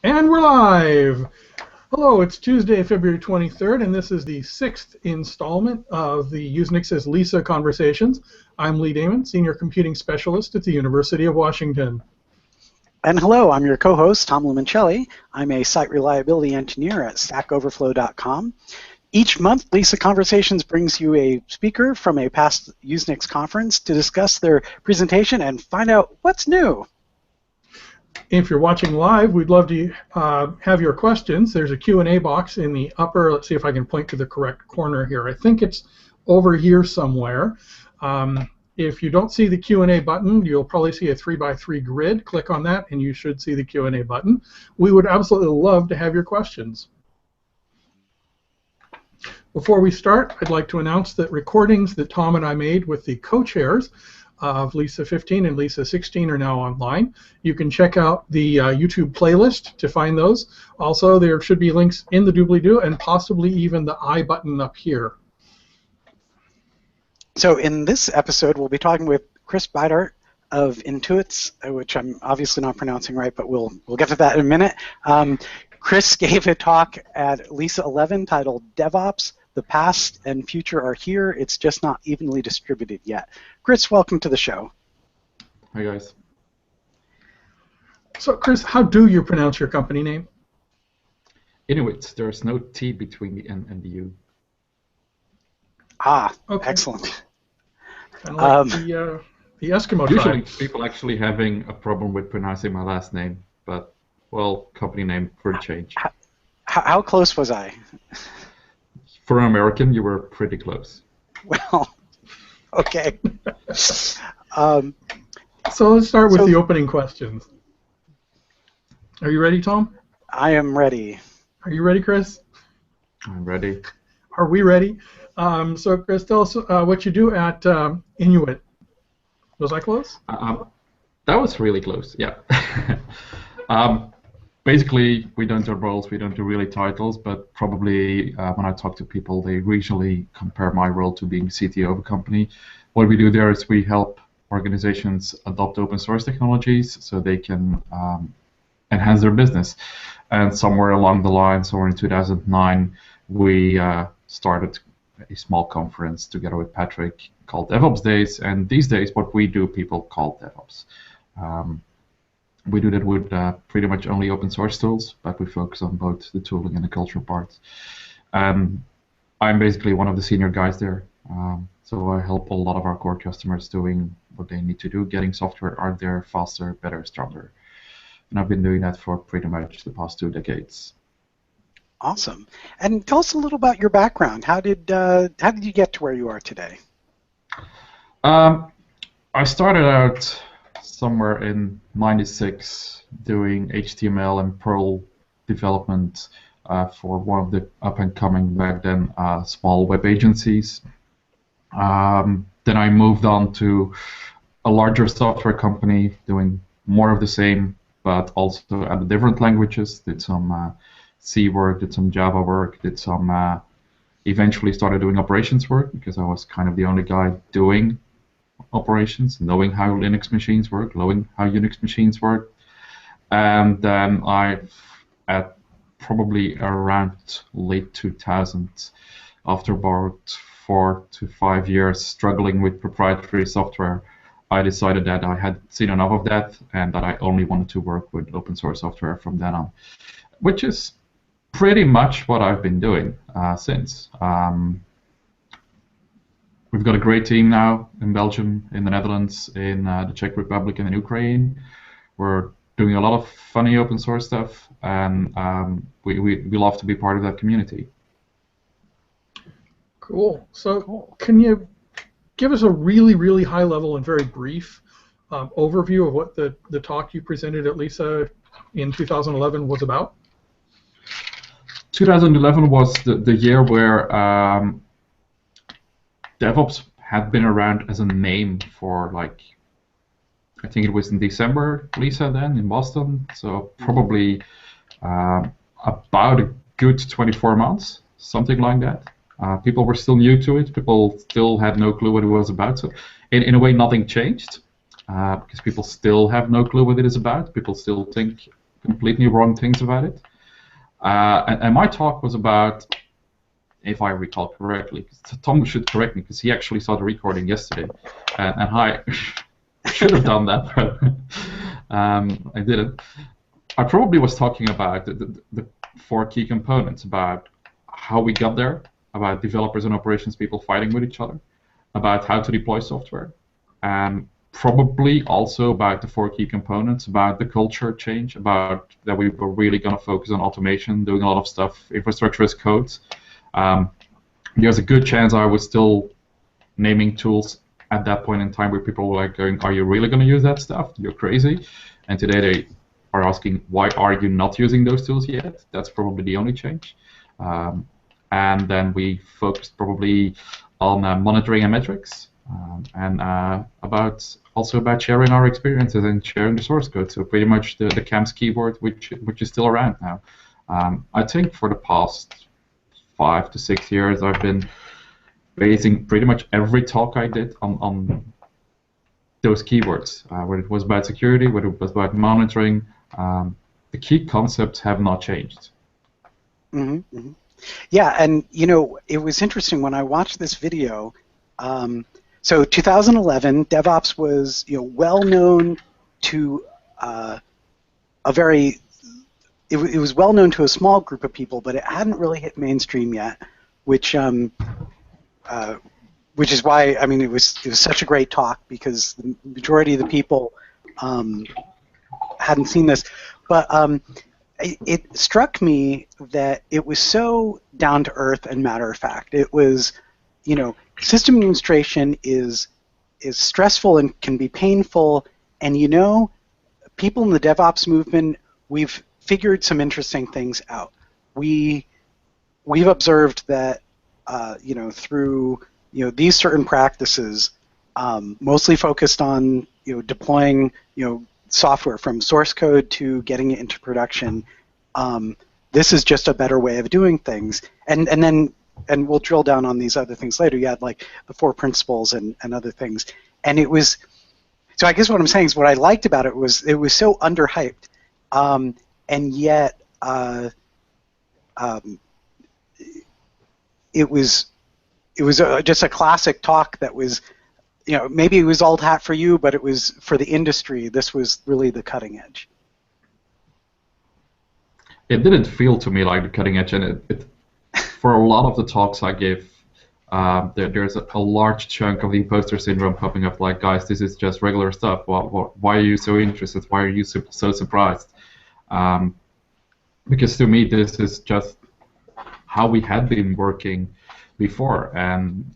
And we're live! Hello, it's Tuesday, February 23rd, and this is the sixth installment of the Usenix's Lisa Conversations. I'm Lee Damon, Senior Computing Specialist at the University of Washington. And hello, I'm your co-host, Tom Limoncelli. I'm a Site Reliability Engineer at StackOverflow.com. Each month, Lisa Conversations brings you a speaker from a past Usenix conference to discuss their presentation and find out what's new. If you're watching live, we'd love to have your questions. There's a Q&A box in the upper, let's see if I can point to the correct corner here. I think it's over here somewhere. If you don't see the Q&A button, you'll probably see a 3x3 grid. Click on that, and you should see the Q&A button. We would absolutely love to have your questions. Before we start, I'd like to announce that recordings that Tom and I made with the co-chairs of Lisa 15 and Lisa 16 are now online. You can check out the YouTube playlist to find those. Also, there should be links in the doobly-doo and possibly even the I button up here. So in this episode, we'll be talking with Kris Buytaert of Intuit's, which I'm obviously not pronouncing right, but we'll get to that in a minute. Kris gave a talk at Lisa 11 titled DevOps, The Past and Future Are Here, It's Just Not Evenly Distributed Yet. Kris, welcome to the show. Hi, guys. So, Kris, how do you pronounce your company name? Inuit. There's no T between the N and the U. Ah, okay. Excellent. Kind of like the Eskimo Usually tribe. people actually having a problem with pronouncing my last name, but, well, company name for a change. How close was I? For an American, you were pretty close. Well, okay. So let's start with the opening questions. Are you ready, Tom? I am ready. Are you ready, Kris? I'm ready. Are we ready? So, Kris, tell us what you do at Inuit. Was I close? That was really close, yeah. Basically, we don't do roles, we don't do really titles, but probably when I talk to people, they usually compare my role to being CTO of a company. What we do there is we help organizations adopt open source technologies so they can enhance their business. And somewhere along the line, somewhere in 2009, we started a small conference together with Patrick called DevOps Days, and these days what we do people call DevOps. We do that with pretty much only open source tools, but we focus on both the tooling and the cultural parts. I'm basically one of the senior guys there, so I help a lot of our core customers doing what they need to do, getting software out there faster, better, stronger. And I've been doing that for pretty much the past 2 decades. Awesome. And tell us a little about your background. How did you get to where you are today? I started out somewhere in '96 doing HTML and Perl development for one of the up-and-coming back then small web agencies. Then I moved on to a larger software company doing more of the same, but also at the different languages. Did some C work, did some Java work, did some eventually started doing operations work because I was kind of the only guy doing operations, knowing how Linux machines work, knowing how Unix machines work. And then at probably around late 2000s, after about 4 to 5 years struggling with proprietary software, I decided that I had seen enough of that and that I only wanted to work with open source software from then on, which is pretty much what I've been doing since. We've got a great team now in Belgium, in the Netherlands, in the Czech Republic, and in Ukraine. We're doing a lot of funny open source stuff, and we love to be part of that community. Cool. So can you give us a really, really high level and very brief overview of what the talk you presented at Lisa in 2011 was about? 2011 was the year where DevOps had been around as a name for, like, I think it was in December, Lisa, then in Boston, so probably about a good 24 months, something like that. People were still new to it. People still had no clue what it was about. So in a way, nothing changed because people still have no clue what it is about. People still think completely wrong things about it. And my talk was about, if I recall correctly, Tom should correct me because he actually saw the recording yesterday, and I should have done that, but I didn't. I probably was talking about the 4 key components, about how we got there, about developers and operations people fighting with each other, about how to deploy software, and probably also about the 4 key components, about the culture change, about that we were really going to focus on automation, doing a lot of stuff, infrastructure as code. There's a good chance I was still naming tools at that point in time where people were like going, are you really going to use that stuff? You're crazy. And today they are asking, why are you not using those tools yet? That's probably the only change. And then we focused probably on monitoring and metrics, and also about sharing our experiences and sharing the source code. So pretty much the CAMS keyword, which is still around now. I think for the past 5 to 6 years, I've been basing pretty much every talk I did on those keywords, whether it was about security, whether it was about monitoring. The key concepts have not changed. Mm-hmm, mm-hmm. Yeah, and it was interesting when I watched this video. So 2011, DevOps was well known to it was well known to a small group of people, but it hadn't really hit mainstream yet, which is why it was such a great talk, because the majority of the people hadn't seen this. But it struck me that it was so down to earth and matter of fact. It was, system administration is stressful and can be painful, and people in the DevOps movement, we've figured some interesting things out. We've observed that through these certain practices, mostly focused on deploying software from source code to getting it into production. This is just a better way of doing things, and we'll drill down on these other things later. You had like the 4 principles and other things, and it was. So I guess what I'm saying is what I liked about it was so underhyped, and yet it was just a classic talk that was. Maybe it was old hat for you, but it was for the industry. This was really the cutting edge. It didn't feel to me like the cutting edge, and it for a lot of the talks I gave, there's a large chunk of the imposter syndrome popping up. Like, guys, this is just regular stuff. Why are you so interested? Why are you so surprised? Because to me, this is just how we had been working before, and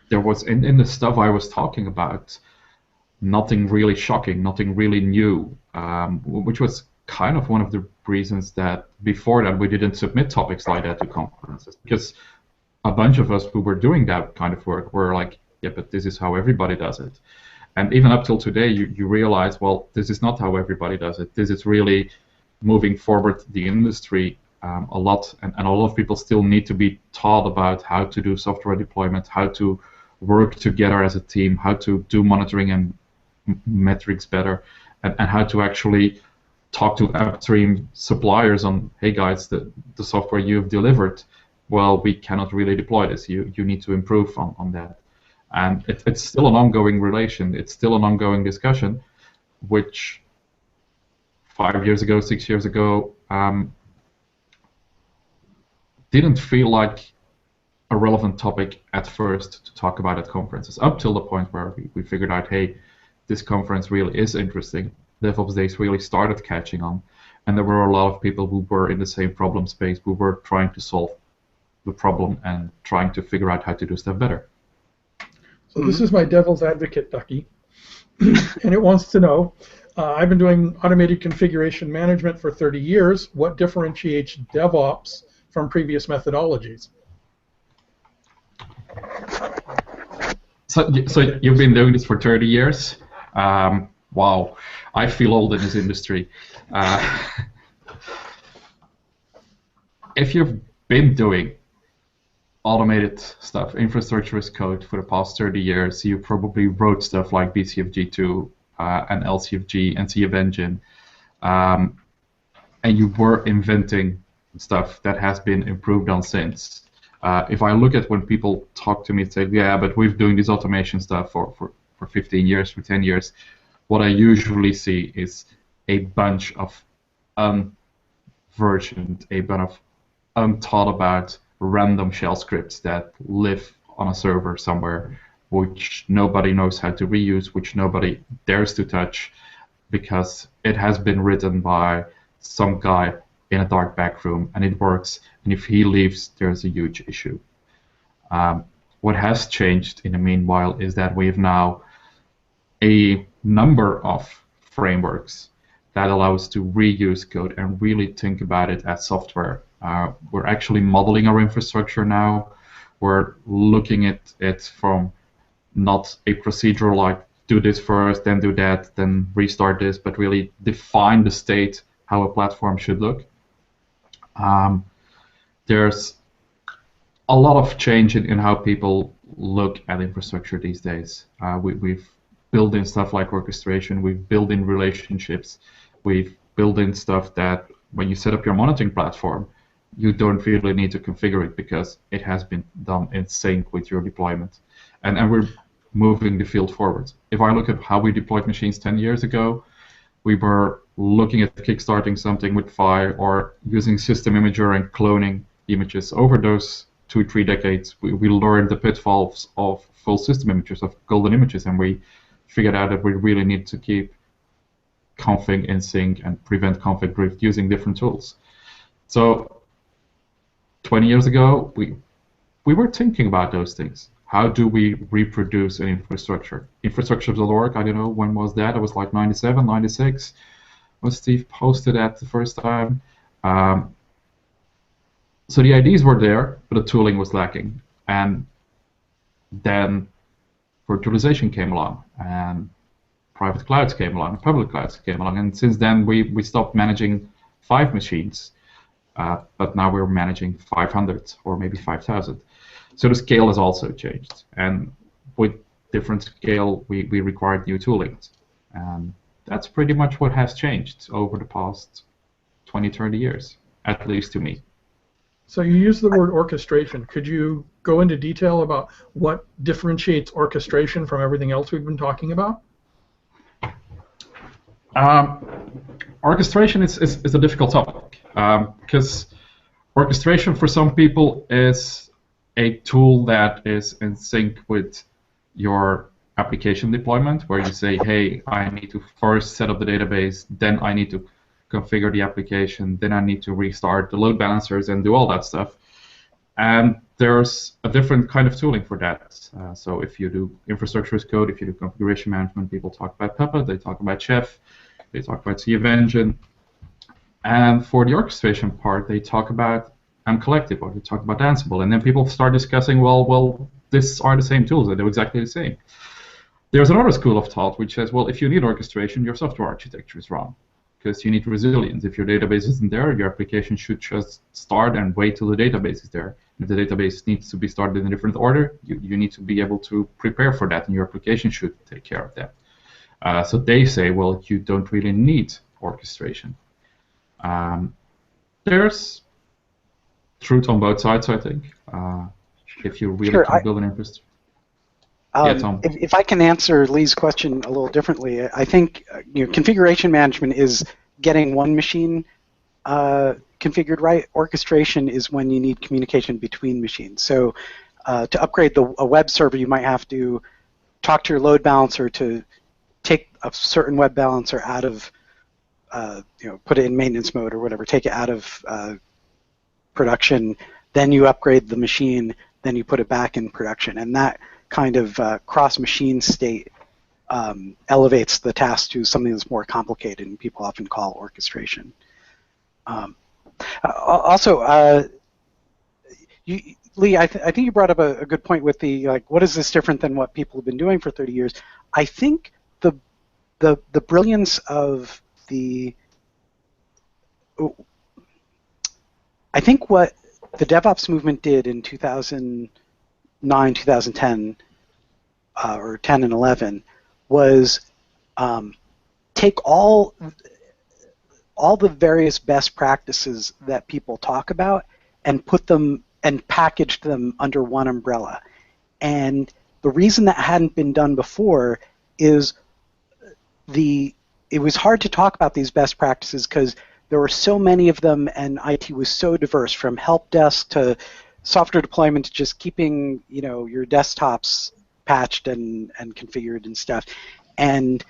there was in the stuff I was talking about, nothing really shocking, nothing really new, which was kind of one of the reasons that before that we didn't submit topics like that to conferences, because a bunch of us who were doing that kind of work were like, yeah, but this is how everybody does it. And even up till today, you realize, well, this is not how everybody does it. This is really moving forward the industry a lot, and a lot of people still need to be taught about how to do software deployment, how to work together as a team, how to do monitoring and metrics better, and how to actually talk to upstream suppliers on, hey guys, the software you've delivered, well, we cannot really deploy this. You need to improve on that. And it's still an ongoing relation. It's still an ongoing discussion, which 5 years ago, 6 years ago, didn't feel like a relevant topic at first to talk about at conferences, up till the point where we figured out, hey, this conference really is interesting. DevOps Days really started catching on, and there were a lot of people who were in the same problem space, who were trying to solve the problem and trying to figure out how to do stuff better. So this is my devil's advocate, Ducky, and it wants to know, I've been doing automated configuration management for 30 years. What differentiates DevOps from previous methodologies? So you've been doing this for 30 years? Wow, I feel old in this industry. If you've been doing automated stuff, infrastructure as code for the past 30 years, you probably wrote stuff like BCFG2 and LCFG and CF Engine. um, and you were inventing stuff that has been improved on since. If I look at when people talk to me and say, yeah, but we've doing this automation stuff for 15 years, for 10 years, what I usually see is a bunch of unversioned, a bunch of unthought about random shell scripts that live on a server somewhere, which nobody knows how to reuse, which nobody dares to touch, because it has been written by some guy in a dark back room, and it works, and if he leaves, there's a huge issue. What has changed in the meanwhile is that we have now a number of frameworks that allow us to reuse code and really think about it as software. We're actually modeling our infrastructure now. We're looking at it from not a procedural like do this first, then do that, then restart this, but really define the state, how a platform should look. There's a lot of change in how people look at infrastructure these days. We've built in stuff like orchestration, we've built in relationships, we've built in stuff that when you set up your monitoring platform, you don't really need to configure it because it has been done in sync with your deployment. And we're moving the field forward. If I look at how we deployed machines 10 years ago, we were looking at kickstarting something with Phi or using System Imager and cloning images. Over those 2-3 decades, we learned the pitfalls of full system images, of golden images, and we figured out that we really need to keep config in sync and prevent config drift using different tools. So 20 years ago, we were thinking about those things. How do we reproduce an infrastructure? Infrastructure.org, I don't know, when was that? It was like 97, 96 when Steve posted that the first time. So the ideas were there, but the tooling was lacking. And then virtualization came along, and private clouds came along, public clouds came along, and since then we stopped managing 5 machines, but now we're managing 500 or maybe 5,000. So the scale has also changed, and with different scale, we required new tooling, and that's pretty much what has changed over the past 20, 30 years, at least to me. So you use the word orchestration. Could you go into detail about what differentiates orchestration from everything else we've been talking about? Orchestration is a difficult topic because orchestration for some people is a tool that is in sync with your application deployment, where you say, hey, I need to first set up the database, then I need to configure the application, then I need to restart the load balancers and do all that stuff. And there's a different kind of tooling for that. So if you do infrastructure as code, if you do configuration management, people talk about Puppet, they talk about Chef, they talk about CF Engine. And for the orchestration part, they talk about Collective, or they talk about Ansible, and then people start discussing, well, these are the same tools, they do exactly the same. There's another school of thought which says, well, if you need orchestration, your software architecture is wrong, because you need resilience. If your database isn't there, your application should just start and wait till the database is there. If the database needs to be started in a different order, you need to be able to prepare for that, and your application should take care of that. So they say, well, you don't really need orchestration. There's truth on both sides, I think. If you really can build an infrastructure. Yeah, Tom. If I can answer Lee's question a little differently, I think configuration management is getting one machine configured right. Orchestration is when you need communication between machines. So to upgrade a web server, you might have to talk to your load balancer to take a certain web balancer out of, put it in maintenance mode or whatever, take it out of production, then you upgrade the machine, then you put it back in production, and that kind of cross-machine state elevates the task to something that's more complicated, and people often call orchestration. Also, Lee, I think you brought up a good point with the what is this different than what people have been doing for 30 years? I think the brilliance of I think what the DevOps movement did in 2009, 2010, or 10 and 11 was take all all the various best practices that people talk about and put them and packaged them under one umbrella. And the reason that hadn't been done before is it was hard to talk about these best practices because there were so many of them, and IT was so diverse, from help desk to software deployment to just keeping your desktops patched and configured and stuff. And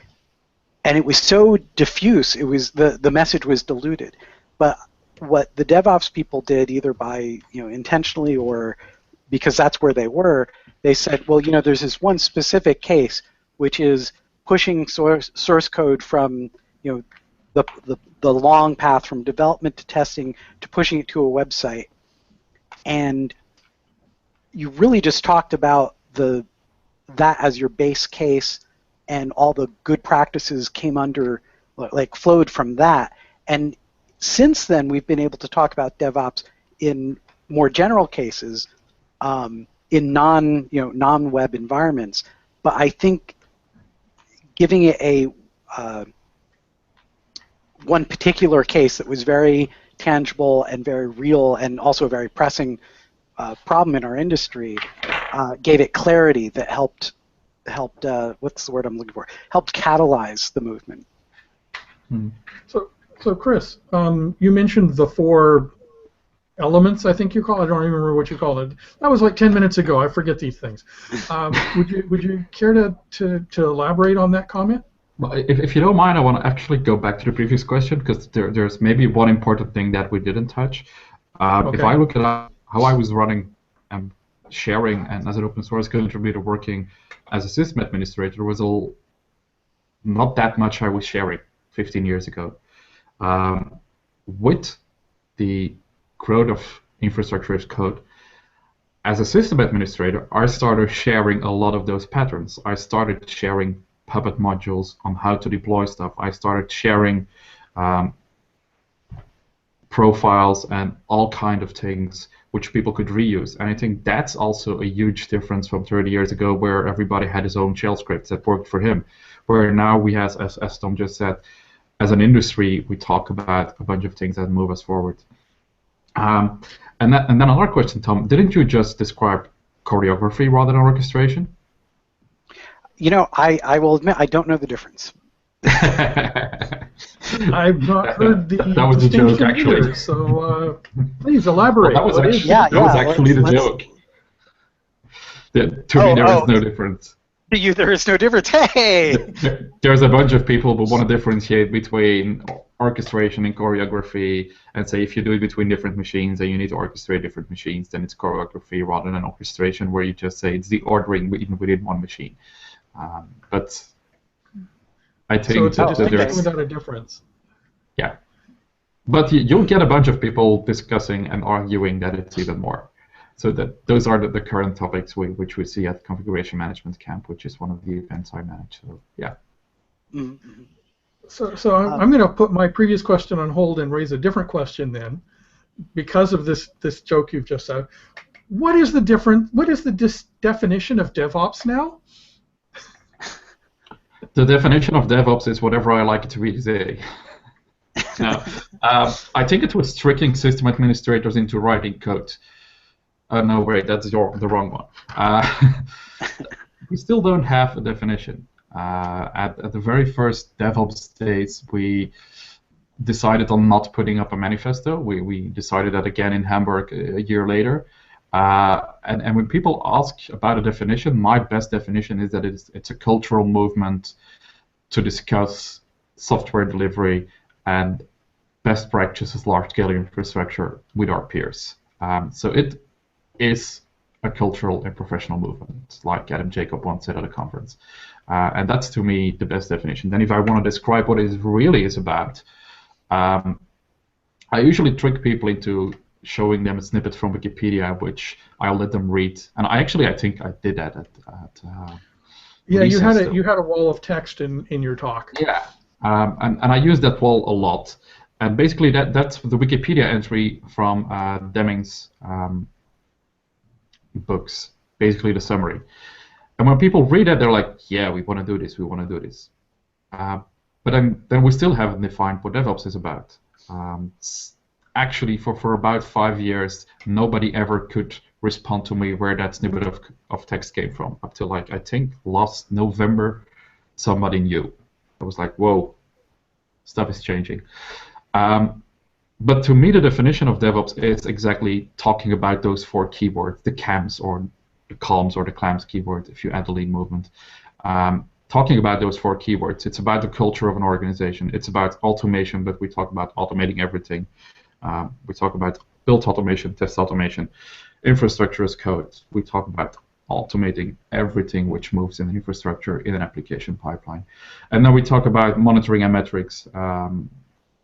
it was so diffuse. It was the message was diluted. But what the DevOps people did, either by intentionally or because that's where they were, they said, well, there's this one specific case which is pushing source code from the long path from development to testing to pushing it to a website. And you really just talked about that as your base case, and all the good practices came under, flowed from that. And since then, we've been able to talk about DevOps in more general cases, in non-web environments. But I think giving it a one particular case that was very tangible and very real, and also a very pressing problem in our industry, gave it clarity that helped what's the word I'm looking for? Helped catalyze the movement. So Kris, you mentioned the 4 elements, I think you call it. I don't even remember what you called it. That was like 10 minutes ago. I forget these things. Would you care to elaborate on that comment? Well, if you don't mind, I want to actually go back to the previous question, because there's maybe one important thing that we didn't touch. Okay. If I look at how I was running and sharing, and as an open source contributor working as a system administrator, there was not that much I was sharing 15 years ago. With the growth of infrastructure as code, as a system administrator, I started sharing a lot of those patterns. I started sharing Puppet modules on how to deploy stuff. I started sharing profiles and all kind of things which people could reuse. And I think that's also a huge difference from 30 years ago, where everybody had his own shell scripts that worked for him. Where now we have, as Tom just said, as an industry, we talk about a bunch of things that move us forward. And then another question, Tom, didn't you just describe choreography rather than orchestration? I will admit I don't know the difference. I've not heard the that was the joke, actually. Either, so please elaborate. Well, that was actually the joke. To me, there is no difference. To you, there is no difference. Hey! There's a bunch of people who want to differentiate between orchestration and choreography, and say if you do it between different machines and you need to orchestrate different machines, then it's choreography rather than orchestration, where you just say it's the ordering even within one machine. But I think so it's a that distinction without a difference. Yeah, but you'll get a bunch of people discussing and arguing that it's even more. So those are the current topics which we see at Configuration Management Camp, which is one of the events I manage. So yeah. Mm-hmm. So I'm going to put my previous question on hold and raise a different question then, because of this joke you've just said. What is the definition of DevOps now? The definition of DevOps is whatever I like it to be today. No, I think it was tricking system administrators into writing code. No, wait, that's the wrong one. We still don't have a definition. At the very first DevOps days, we decided on not putting up a manifesto. We decided that again in Hamburg a year later. And when people ask about a definition, my best definition is that it's a cultural movement to discuss software delivery and best practices large-scale infrastructure with our peers. So it is a cultural and professional movement, like Adam Jacob once said at a conference. And that's, to me, the best definition. Then if I want to describe what it really is about, I usually trick people into showing them a snippet from Wikipedia, which I'll let them read. And I think I did that at yeah, you had a wall of text in your talk. Yeah, and I use that wall a lot. And basically that's the Wikipedia entry from Deming's books, basically the summary. And when people read it, they're like, yeah, we want to do this, we want to do this. But But then we still haven't defined what DevOps is about. Actually, for about 5 years, nobody ever could respond to me where that snippet of text came from. Up to like, I think last November, somebody knew. I was like, whoa, stuff is changing. But to me, the definition of DevOps is exactly talking about those 4 keywords, the CAMs or the CALMs or the CLAMS keyword, if you add the lean movement. Talking about those 4 keywords, it's about the culture of an organization. It's about automation, but we talk about automating everything. We talk about build automation, test automation, infrastructure as code. We talk about automating everything which moves in infrastructure in an application pipeline. And then we talk about monitoring and metrics.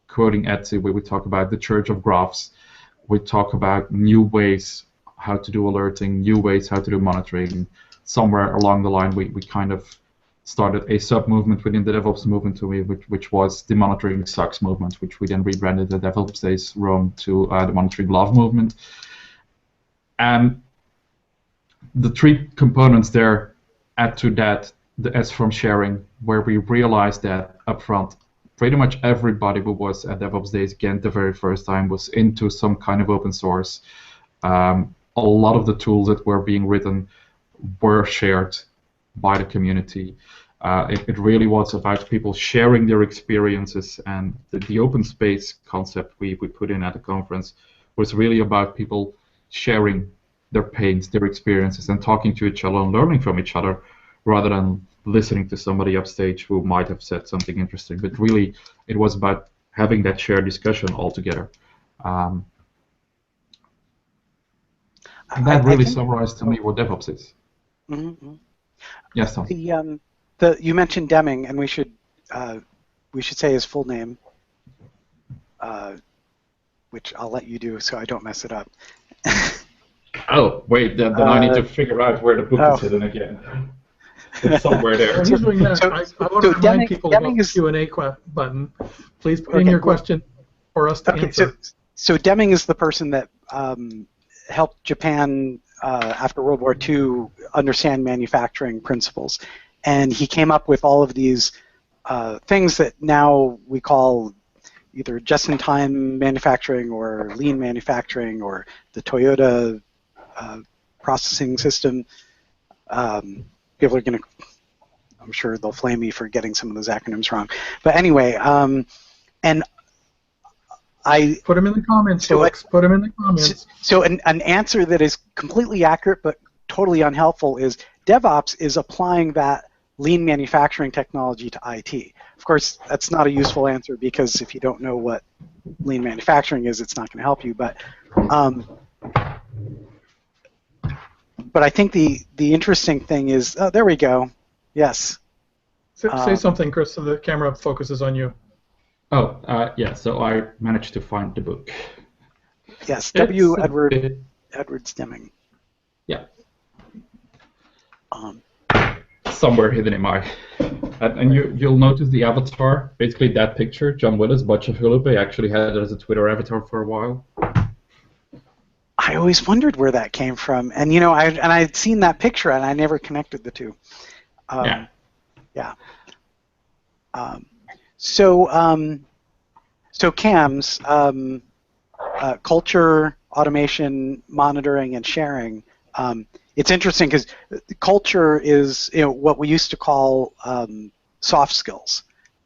Quoting Etsy, we talk about the church of graphs. We talk about new ways how to do alerting, new ways how to do monitoring. Somewhere along the line, we kind of started a sub-movement within the DevOps movement, which was the monitoring sucks movement, which we then rebranded the DevOps Days Rome to the monitoring love movement. And the 3 components there add to that the S from sharing, where we realized that upfront, pretty much everybody who was at DevOps Days again the very first time was into some kind of open source. A lot of the tools that were being written were shared by the community. It really was about people sharing their experiences, and the open space concept we put in at the conference was really about people sharing their pains, their experiences, and talking to each other and learning from each other, rather than listening to somebody upstage who might have said something interesting. But really, it was about having that shared discussion all together. That really summarized to me what DevOps is. Mm-hmm. Yes, Tom. You mentioned Deming, and we should say his full name, which I'll let you do so I don't mess it up. Oh, wait, then I need to figure out where the book is hidden again. It's somewhere there. While he's doing that, I want to remind people about the Q&A button. Please put in your question for us to answer. So Deming is the person that helped Japan after World War II understand manufacturing principles. And he came up with all of these things that now we call either just-in-time manufacturing or lean manufacturing or the Toyota processing system. People are going to, I'm sure they'll flame me for getting some of those acronyms wrong. But anyway, and I... Put them in the comments, folks. Put them in the comments. So an answer that is completely accurate but totally unhelpful is DevOps is applying that lean manufacturing technology to IT. Of course, that's not a useful answer because if you don't know what lean manufacturing is, it's not going to help you. But I think the interesting thing is, oh, there we go. Yes. Say something, Kris, so the camera focuses on you. Oh, yeah, so I managed to find the book. Yes, W. Edwards Deming. Yeah. Somewhere hidden in my... And you'll notice the avatar, basically that picture, John Willis, Butcher Philippe, actually had it as a Twitter avatar for a while. I always wondered where that came from, and you know, I'd seen that picture and I never connected the two. Yeah. So CAMs, culture, automation, monitoring, and sharing. It's interesting because culture is, you know, what we used to call soft skills,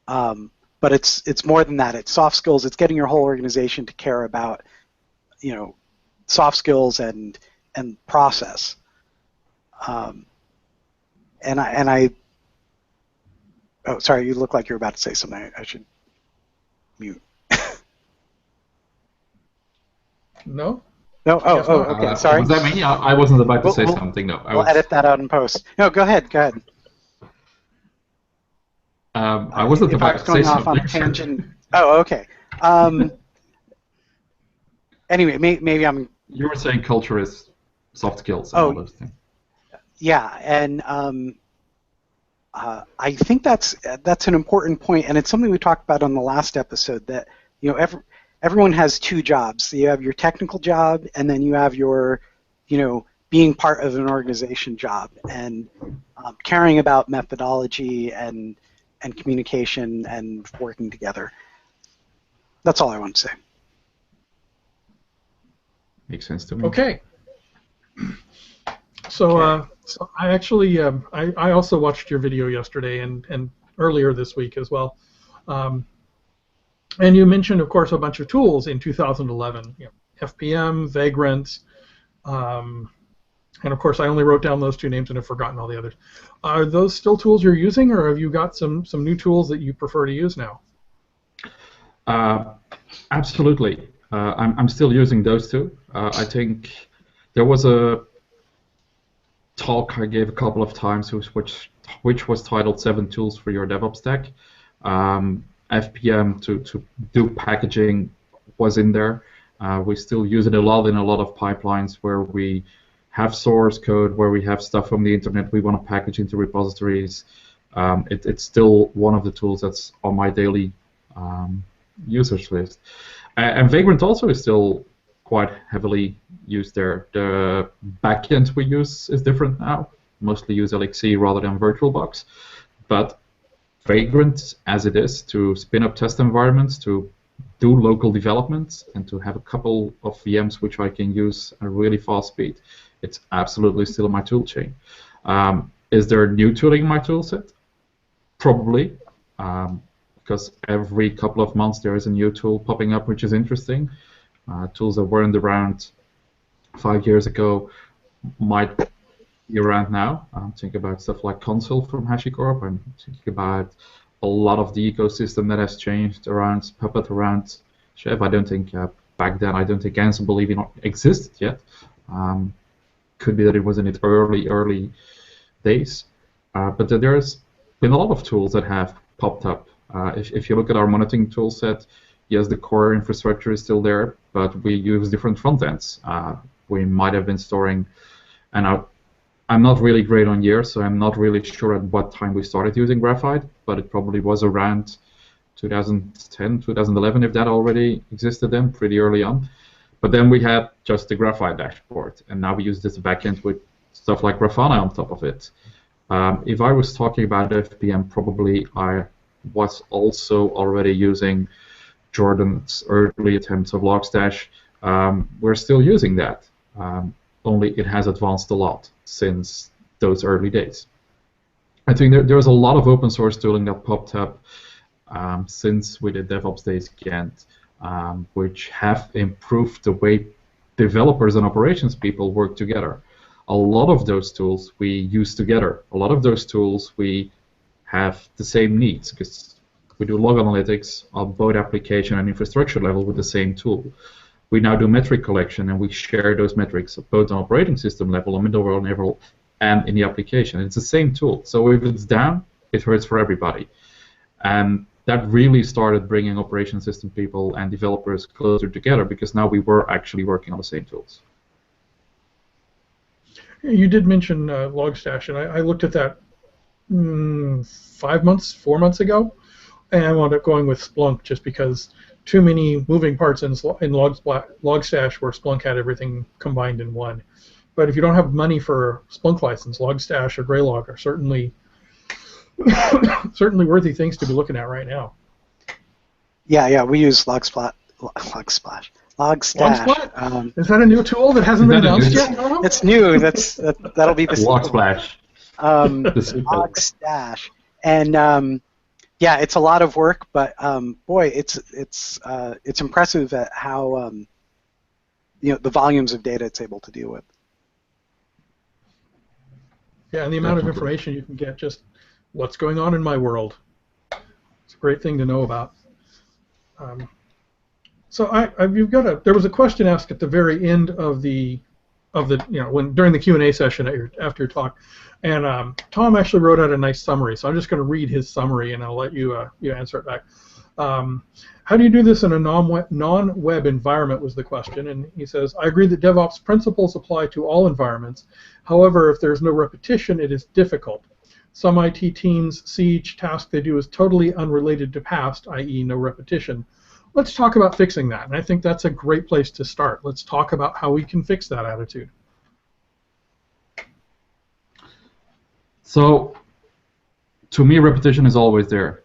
but it's more than that. It's soft skills. It's getting your whole organization to care about, you know, soft skills and process. And I oh, sorry, you look like you're about to say something. I should mute. No? No? Oh, okay, sorry. Was that me? I wasn't about to say something, no. We'll edit that out in post. No, go ahead, go ahead. I wasn't about to say something. Off on a tangent. Oh, okay. Anyway, maybe I'm... You were saying culture is soft skills and all those things. Yeah, and I think that's an important point, and it's something we talked about on the last episode, that, you know, everyone has two jobs. So you have your technical job, and then you have your, you know, being part of an organization job, and caring about methodology and and communication and working together. That's all I want to say. Makes sense to me. Okay. So, so I actually I also watched your video yesterday and earlier this week as well. And you mentioned, of course, a bunch of tools in 2011. FPM, Vagrant, and of course, I only wrote down those two names and have forgotten all the others. Are those still tools you're using, or have you got some new tools that you prefer to use now? Absolutely. I'm still using those two. I think there was a talk I gave a couple of times which was titled 7 Tools for Your DevOps Stack. FPM to do packaging was in there. We still use it a lot in a lot of pipelines where we have source code, where we have stuff from the internet we want to package into repositories. It's still one of the tools that's on my daily users list. And Vagrant also is still quite heavily used there. The backend we use is different now. Mostly use LXC rather than VirtualBox. But Vagrant, as it is, to spin up test environments, to do local development, and to have a couple of VMs which I can use at a really fast speed, it's absolutely still in my tool chain. Is there new tooling in my tool set? Probably, because every couple of months there is a new tool popping up which is interesting. Tools that weren't around 5 years ago might be around now. I'm thinking about stuff like Console from HashiCorp. I'm thinking about a lot of the ecosystem that has changed around Puppet, around Chef. I don't think back then, I don't think Ansible even existed yet. Could be that it was in its early days. But there's been a lot of tools that have popped up. If you look at our monitoring tool set, yes, the core infrastructure is still there, but we use different front ends. We might have been storing, and I'm not really great on years, so I'm not really sure at what time we started using Graphite, but it probably was around 2010, 2011, if that already existed then, pretty early on. But then we had just the Graphite dashboard, and now we use this backend with stuff like Grafana on top of it. If I was talking about FPM, probably I was also already using Jordan's early attempts of Logstash. We're still using that, only it has advanced a lot since those early days. I think there's a lot of open source tooling that popped up since we did DevOps Days Ghent, which have improved the way developers and operations people work together. A lot of those tools we use together. A lot of those tools we have the same needs, because we do log analytics on both application and infrastructure level with the same tool. We now do metric collection, and we share those metrics both on operating system level, on middleware level, and in the application. It's the same tool. So if it's down, it hurts for everybody. And that really started bringing operation system people and developers closer together, because now we were actually working on the same tools. You did mention Logstash, and I looked at that 4 months ago, and I wound up going with Splunk just because too many moving parts in Logstash where Splunk had everything combined in one. But if you don't have money for a Splunk license, Logstash or Graylog are certainly worthy things to be looking at right now. Yeah, we use Logstash. Logstash? Is that a new tool that hasn't been announced yet? It's new. That'll be the Logsplash. Logstash. And yeah, it's a lot of work, but boy, it's impressive at how the volumes of data it's able to deal with. Yeah, and the amount of information you can get, just what's going on in my world. It's a great thing to know about. So there was a question asked at the very end of the during the Q&A session after your talk, and Tom actually wrote out a nice summary. So I'm just going to read his summary, and I'll let you answer it back. How do you do this in a non-web environment was the question, and he says, I agree that DevOps principles apply to all environments. However, if there's no repetition, it is difficult. Some IT teams see each task they do as totally unrelated to past, i.e. no repetition. Let's talk about fixing that, and I think that's a great place to start. Let's talk about how we can fix that attitude. So To me, repetition is always there.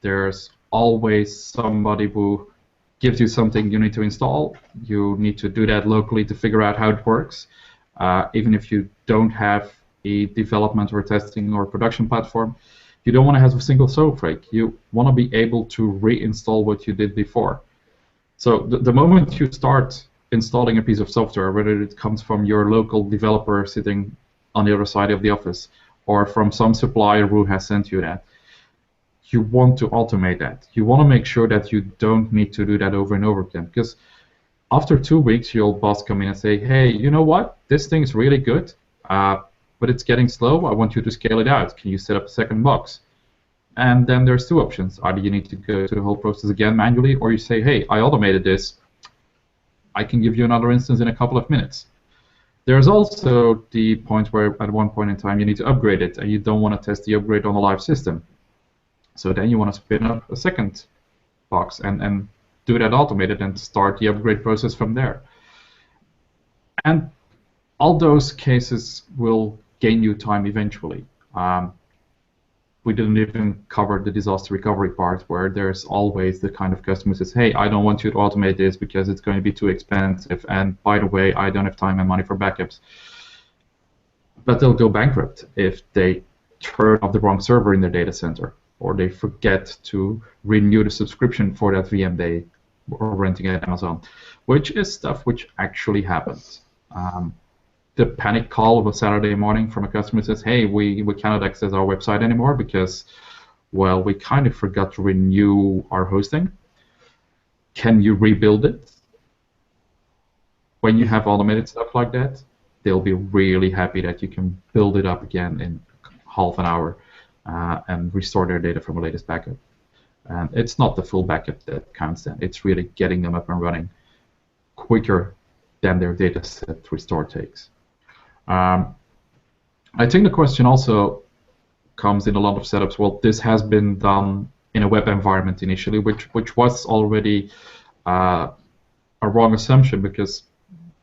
There's always somebody who gives you something you need to install. You need to do that locally to figure out how it works. Even if you don't have a development or testing or production platform, you don't want to have a single snowflake. You want to be able to reinstall what you did before. So the moment you start installing a piece of software, whether it comes from your local developer sitting on the other side of the office or from some supplier who has sent you that, you want to automate that. You want to make sure that you don't need to do that over and over again. Because after 2 weeks, your boss come in and say, hey, you know what? This thing is really good, but it's getting slow. I want you to scale it out. Can you set up a second box? And then there's two options. Either you need to go through the whole process again manually, or you say, hey, I automated this. I can give you another instance in a couple of minutes. There's also the point where at one point in time you need to upgrade it, and you don't want to test the upgrade on a live system. So then you want to spin up a second box and do that automated and start the upgrade process from there. And all those cases will gain you time eventually. We didn't even cover the disaster recovery part, where there's always the kind of customer who says, hey, I don't want you to automate this because it's going to be too expensive, and by the way, I don't have time and money for backups. But they'll go bankrupt if they turn off the wrong server in their data center, or they forget to renew the subscription for that VM they were renting at Amazon, which is stuff which actually happens. The panic call of a Saturday morning from a customer says, hey, we cannot access our website anymore because, well, we kind of forgot to renew our hosting. Can you rebuild it? When you have automated stuff like that, they'll be really happy that you can build it up again in half an hour and restore their data from the latest backup. And it's not the full backup that counts then. It's really getting them up and running quicker than their data set restore takes. I think the question also comes in a lot of setups. Well, this has been done in a web environment initially, which was already a wrong assumption, because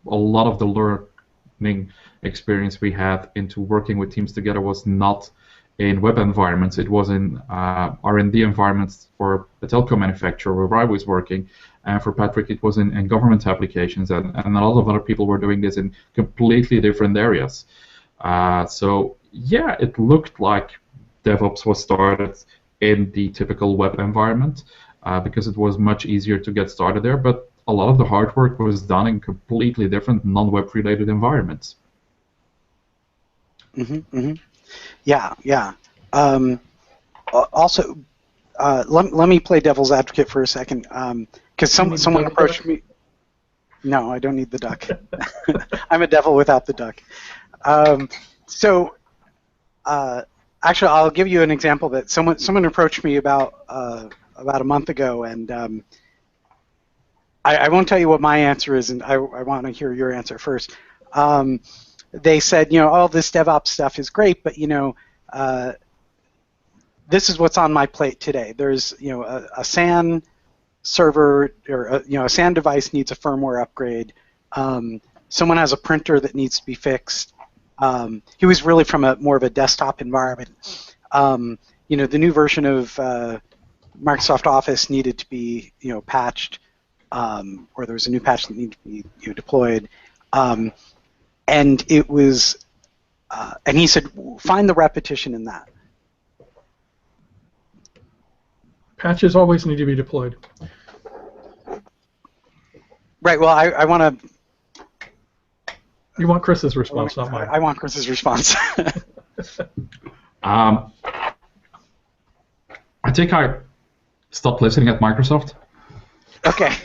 a lot of the learning experience we had into working with teams together was not in web environments. It was in R&D environments for a telco manufacturer where I was working, and for Patrick it was in government applications, and a lot of other people were doing this in completely different areas. So yeah, it looked like DevOps was started in the typical web environment because it was much easier to get started there, but a lot of the hard work was done in completely different non-web related environments. Mm-hmm, mm-hmm. Yeah. Also, let me play devil's advocate for a second, because someone approached me. No, I don't need the duck. I'm a devil without the duck. Actually, I'll give you an example that someone approached me about a month ago, and I won't tell you what my answer is, and I want to hear your answer first. They said, all this DevOps stuff is great, but this is what's on my plate today. There's a SAN server, or a SAN device needs a firmware upgrade. Someone has a printer that needs to be fixed. He was really from more of a desktop environment. The new version of Microsoft Office needed to be patched, or there was a new patch that needed to be deployed. And it was, and he said, find the repetition in that. Patches always need to be deployed. Right. Well, I want to. You want Chris's response, not mine. I want Chris's response. I think I stopped listening at Microsoft. Okay.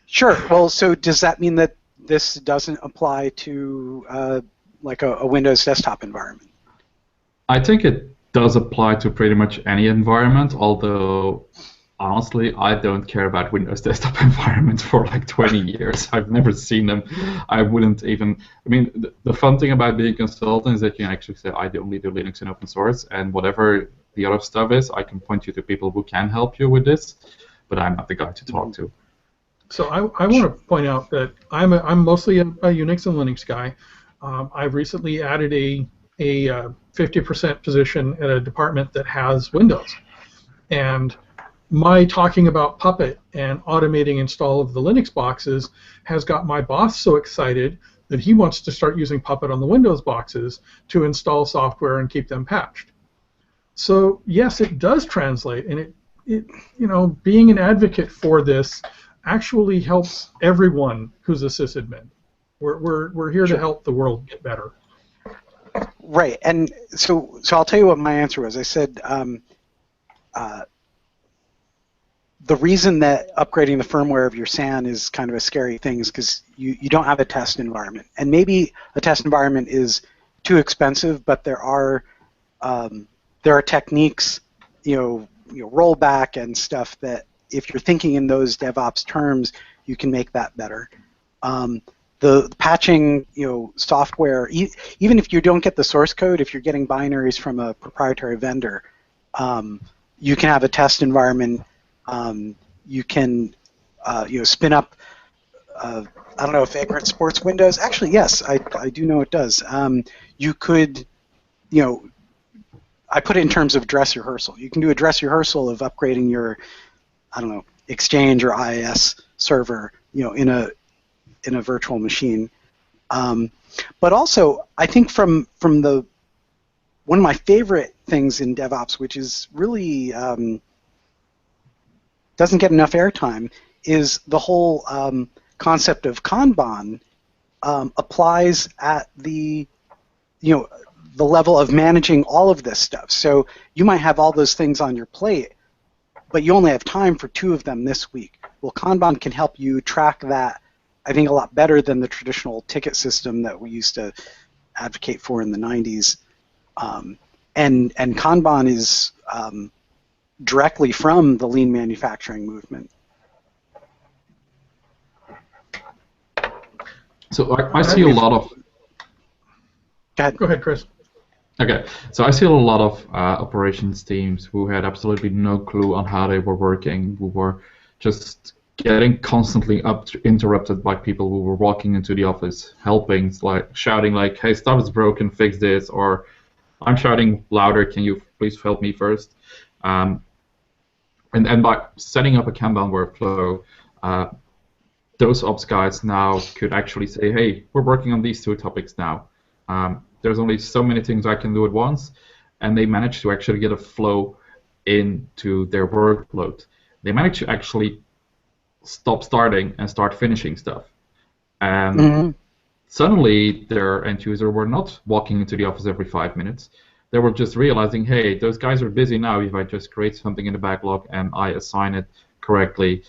Sure. Well, so does that mean that this doesn't apply to like a Windows desktop environment? I think it does apply to pretty much any environment, although honestly I don't care about Windows desktop environments for like 20 years. I've never seen them. I wouldn't even, the fun thing about being a consultant is that you can actually say I only do Linux and open source, and whatever the other stuff is, I can point you to people who can help you with this, but I'm not the guy to talk to. So I want to point out that I'm mostly a Unix and Linux guy. I've recently added a a 50% position at a department that has Windows. And my talking about Puppet and automating install of the Linux boxes has got my boss so excited that he wants to start using Puppet on the Windows boxes to install software and keep them patched. So yes, it does translate, and it being an advocate for this actually helps everyone who's a sysadmin. We're here to help the world get better. Right, and so I'll tell you what my answer was. I said the reason that upgrading the firmware of your SAN is kind of a scary thing is because you don't have a test environment, and maybe a test environment is too expensive, but there are techniques, rollback and stuff that if you're thinking in those DevOps terms, you can make that better. The patching, software, even if you don't get the source code, if you're getting binaries from a proprietary vendor, you can have a test environment. You can, spin up. I don't know if Vagrant supports Windows. Actually, yes, I do know it does. You could, I put it in terms of dress rehearsal. You can do a dress rehearsal of upgrading your, I don't know, Exchange or IIS server, in a virtual machine. But also, I think from one of my favorite things in DevOps, which is really doesn't get enough airtime, is the whole concept of Kanban applies at the level of managing all of this stuff. So you might have all those things on your plate, but you only have time for 2 of them this week. Well, Kanban can help you track that, I think, a lot better than the traditional ticket system that we used to advocate for in the 90s. And Kanban is directly from the lean manufacturing movement. So I see a lot of... Go ahead, Kris. Okay, so I see a lot of operations teams who had absolutely no clue on how they were working, who were just getting constantly interrupted by people who were walking into the office, helping, like shouting like, "Hey, stuff is broken, fix this," or "I'm shouting louder, can you please help me first?" And by setting up a Kanban workflow, those ops guys now could actually say, "Hey, we're working on these 2 topics now. There's only so many things I can do at once," and they manage to actually get a flow into their workload. They manage to actually stop starting and start finishing stuff. And suddenly their end user were not walking into the office every 5 minutes. They were just realizing, hey, those guys are busy now. If I just create something in the backlog and I assign it correctly,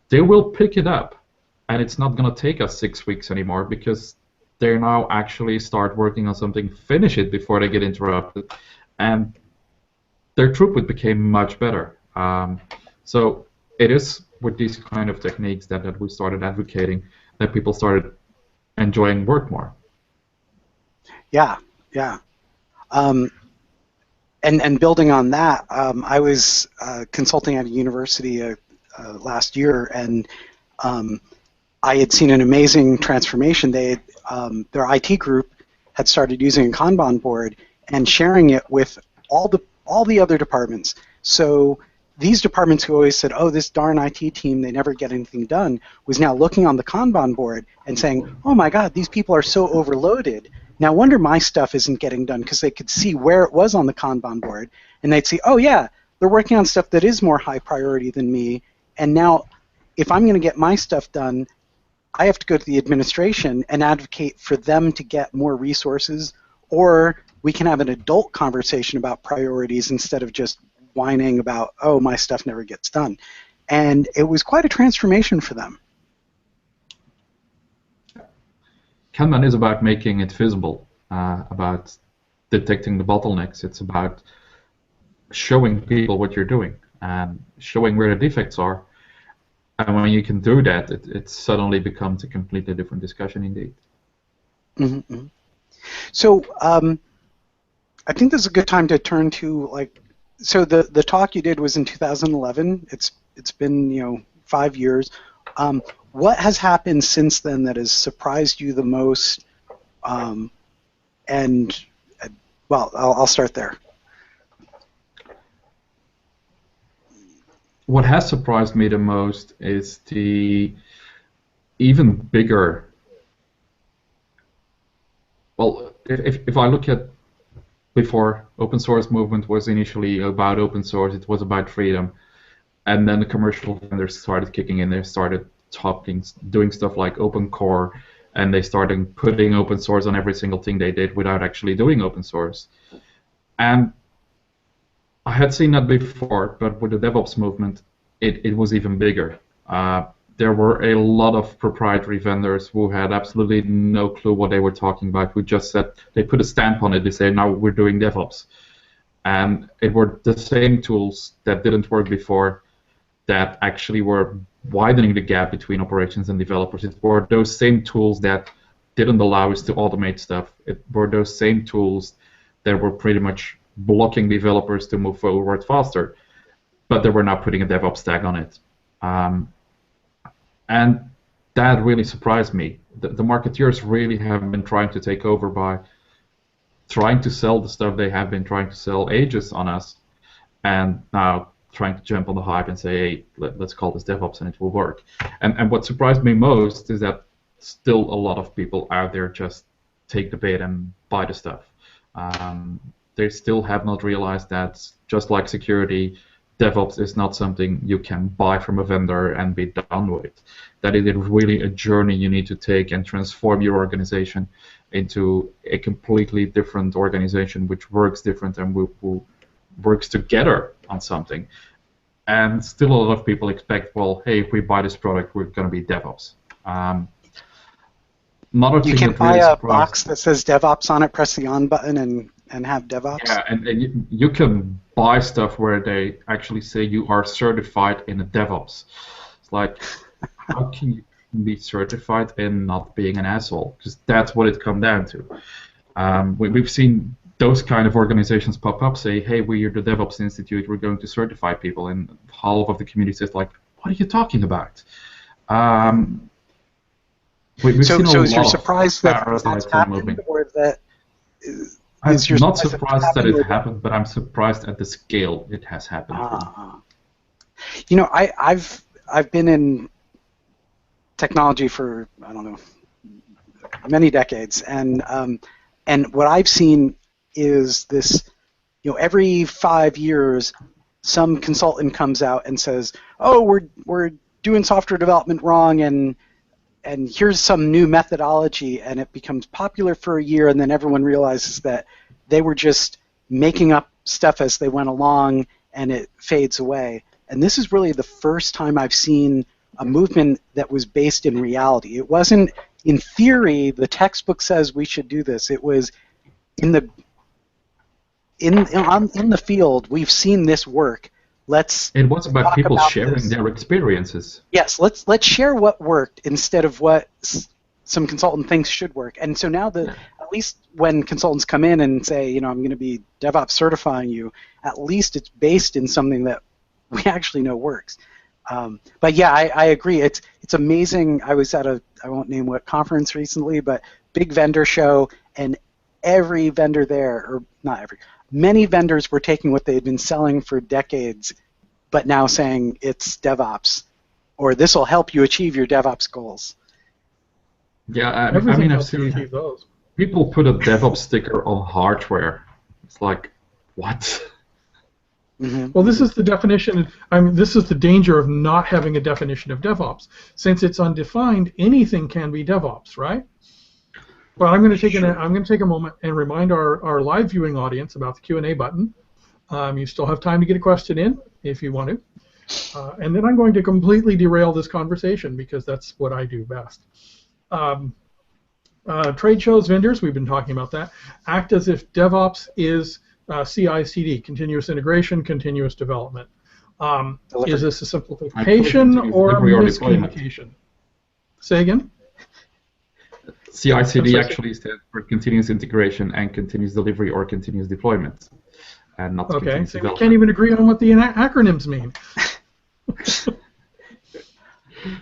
they will pick it up. And it's not going to take us 6 weeks anymore because they now actually start working on something, finish it before they get interrupted. And their throughput became much better. So it is with these kind of techniques that we started advocating that people started enjoying work more. Yeah. And building on that, I was consulting at a university last year, and I had seen an amazing transformation. They had, their IT group had started using a Kanban board and sharing it with all the other departments. So these departments who always said, "Oh, this darn IT team, they never get anything done," was now looking on the Kanban board and saying, "Oh my God, these people are so overloaded. Now wonder my stuff isn't getting done," because they could see where it was on the Kanban board, and they'd see, "Oh yeah, they're working on stuff that is more high priority than me, and now if I'm going to get my stuff done, I have to go to the administration and advocate for them to get more resources, or we can have an adult conversation about priorities instead of just whining about, oh, my stuff never gets done." And it was quite a transformation for them. Kanban is about making it visible, about detecting the bottlenecks. It's about showing people what you're doing and showing where the defects are. And when you can do that, it suddenly becomes a completely different discussion indeed. Mm-hmm. So I think this is a good time to turn to, like, so the talk you did was in 2011. It's been 5 years. What has happened since then that has surprised you the most, and Well, I'll start there. What has surprised me the most is the even bigger. Well, if I look at before, open source movement was initially about open source, it was about freedom, and then the commercial vendors started kicking in. They started doing stuff like open core, and they started putting open source on every single thing they did without actually doing open source. And I had seen that before, but with the DevOps movement, it was even bigger. There were a lot of proprietary vendors who had absolutely no clue what they were talking about, who just said, they put a stamp on it, they say, now we're doing DevOps. And it were the same tools that didn't work before that actually were widening the gap between operations and developers. It were those same tools that didn't allow us to automate stuff. It were those same tools that were pretty much blocking developers to move forward faster. But they were not putting a DevOps tag on it. And that really surprised me. The marketeers really have been trying to take over by trying to sell the stuff they have been trying to sell ages on us, and now trying to jump on the hype and say, hey, let's call this DevOps and it will work. And what surprised me most is that still a lot of people out there just take the bait and buy the stuff. They still have not realized that, just like security, DevOps is not something you can buy from a vendor and be done with. That it is really a journey you need to take and transform your organization into a completely different organization which works different and works together on something. And still a lot of people expect, well, hey, if we buy this product, we're going to be DevOps. You can buy a box that says DevOps on it, press the on button, and have DevOps? Yeah, and you can buy stuff where they actually say you are certified in a DevOps. It's like, how can you be certified in not being an asshole? Because that's what it comes down to. We've seen those kind of organizations pop up, say, hey, we're the DevOps Institute, we're going to certify people, and half of the community says, like, what are you talking about? So is your surprise that that's happened, or that... I'm not surprised that it happened, but I'm surprised at the scale it has happened. You know, I've been in technology for, I don't know, many decades, and what I've seen is this, you know, every 5 years, some consultant comes out and says, oh, we're doing software development wrong, and here's some new methodology, and it becomes popular for a year, and then everyone realizes that they were just making up stuff as they went along, and it fades away. And this is really the first time I've seen a movement that was based in reality. It wasn't, in theory, the textbook says we should do this. It was in the field, we've seen this work. It was about people sharing their experiences. Yes, let's share what worked instead of what some consultant thinks should work. And so now at least when consultants come in and say, you know, I'm going to be DevOps certifying you, at least it's based in something that we actually know works. But yeah, I agree. It's amazing. I was at I won't name what conference recently, but big vendor show, and every vendor there, or not every, many vendors were taking what they had been selling for decades, but now saying it's DevOps, or this will help you achieve your DevOps goals. Yeah, I mean, I've seen those. People put a DevOps sticker on hardware. It's like, what? Mm-hmm. Well, this is the definition. I mean, this is the danger of not having a definition of DevOps. Since it's undefined, anything can be DevOps, right? Well, I'm going to take a moment and remind our live viewing audience about the Q&A button. You still have time to get a question in if you want to. And then I'm going to completely derail this conversation because that's what I do best. Trade shows, vendors, we've been talking about that, act as if DevOps is CI/CD, continuous integration, continuous development. Is this a simplification or a miscommunication? Say again? CI/CD actually stands for continuous integration and continuous delivery or continuous deployment, and not continuous so development. we can't even agree on what the acronyms mean.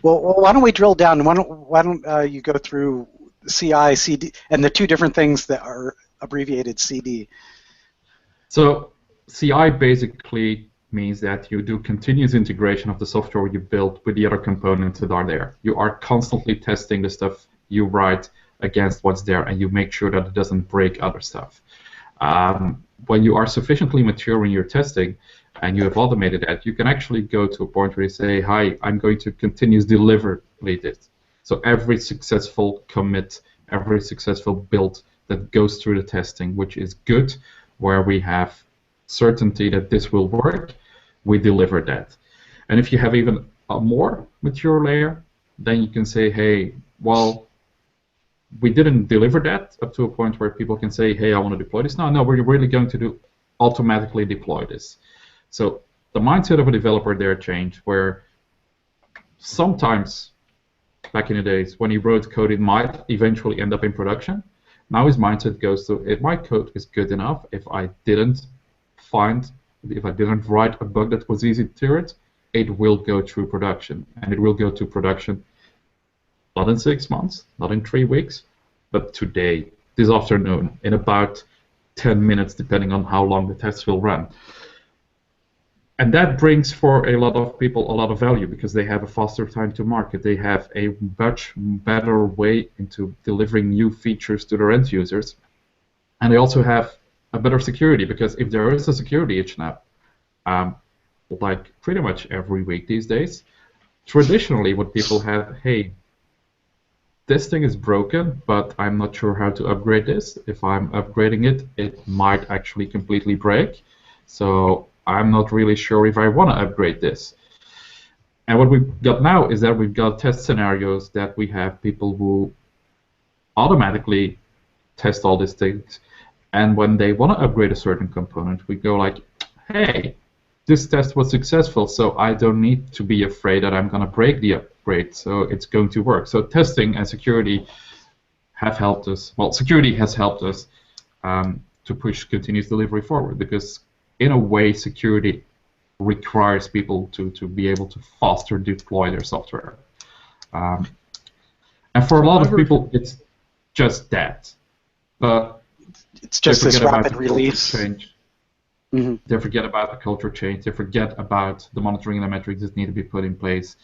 Well, why don't we drill down? Why don't you go through CI, CD, and the two different things that are abbreviated CD? So CI basically means that you do continuous integration of the software you build with the other components that are there. You are constantly testing the stuff you write against what's there, and you make sure that it doesn't break other stuff. When you are sufficiently mature in your testing and you have automated that, you can actually go to a point where you say, hi, I'm going to continuously deliver this. So every successful commit, every successful build that goes through the testing, which is good, where we have certainty that this will work, we deliver that. And if you have even a more mature layer, then you can say, hey, well, we didn't deliver that up to a point where people can say, hey, I want to deploy this. No, we're really going to automatically deploy this. So the mindset of a developer there changed, where sometimes back in the days when he wrote code, it might eventually end up in production. Now his mindset goes to, if my code is good enough, if I didn't write a bug that was easy to cure it will go through production. And it will go to production not in 6 months, not in 3 weeks, but today, this afternoon, in about 10 minutes, depending on how long the tests will run. And that brings for a lot of people a lot of value because they have a faster time to market. They have a much better way into delivering new features to their end users. And they also have a better security, because if there is a security itch now, like pretty much every week these days, traditionally what people have, hey, this thing is broken, but I'm not sure how to upgrade this. If I'm upgrading it, it might actually completely break. So I'm not really sure if I want to upgrade this. And what we've got now is that we've got test scenarios that we have people who automatically test all these things. And when they want to upgrade a certain component, we go like, hey, this test was successful, so I don't need to be afraid that I'm going to break the upgrade, so it's going to work. So testing and security have helped us. Well, security has helped us to push continuous delivery forward, because in a way, security requires people to be able to faster deploy their software. And for a lot of people, it's just that. But it's just this rapid release. Change. Mm-hmm. They forget about the culture change. They forget about the monitoring and the metrics that need to be put in place,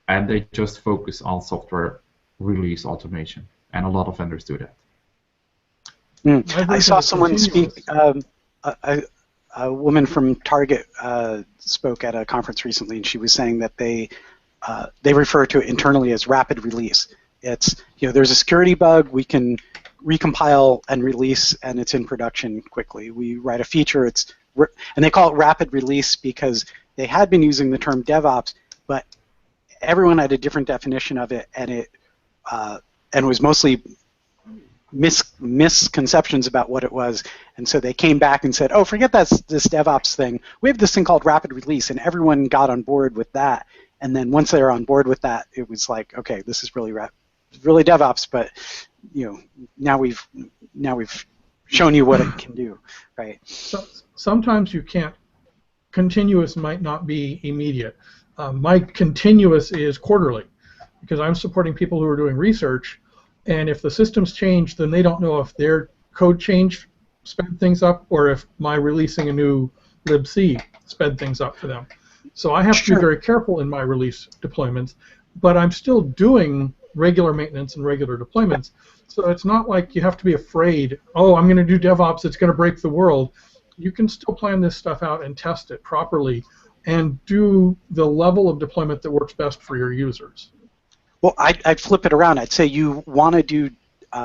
and they just focus on software release automation. And a lot of vendors do that. I saw someone speak. A woman from Target spoke at a conference recently, and she was saying that they refer to it internally as rapid release. It's, there's a security bug, we can recompile and release, and it's in production quickly. We write a feature, and they call it rapid release because they had been using the term DevOps, but everyone had a different definition of it, and it was mostly misconceptions about what it was, and so they came back and said, oh, forget this DevOps thing. We have this thing called rapid release, and everyone got on board with that. And then once they were on board with that, it was like, okay, this is really DevOps, but now we've shown you what it can do, right? So sometimes you can't. Continuous might not be immediate. My continuous is quarterly, because I'm supporting people who are doing research. And if the systems change, then they don't know if their code change sped things up or if my releasing a new libc sped things up for them. So I have to be very careful in my release deployments, but I'm still doing regular maintenance and regular deployments. So it's not like you have to be afraid, oh, I'm going to do DevOps, it's going to break the world. You can still plan this stuff out and test it properly and do the level of deployment that works best for your users. Well, I'd flip it around. I'd say you want to do,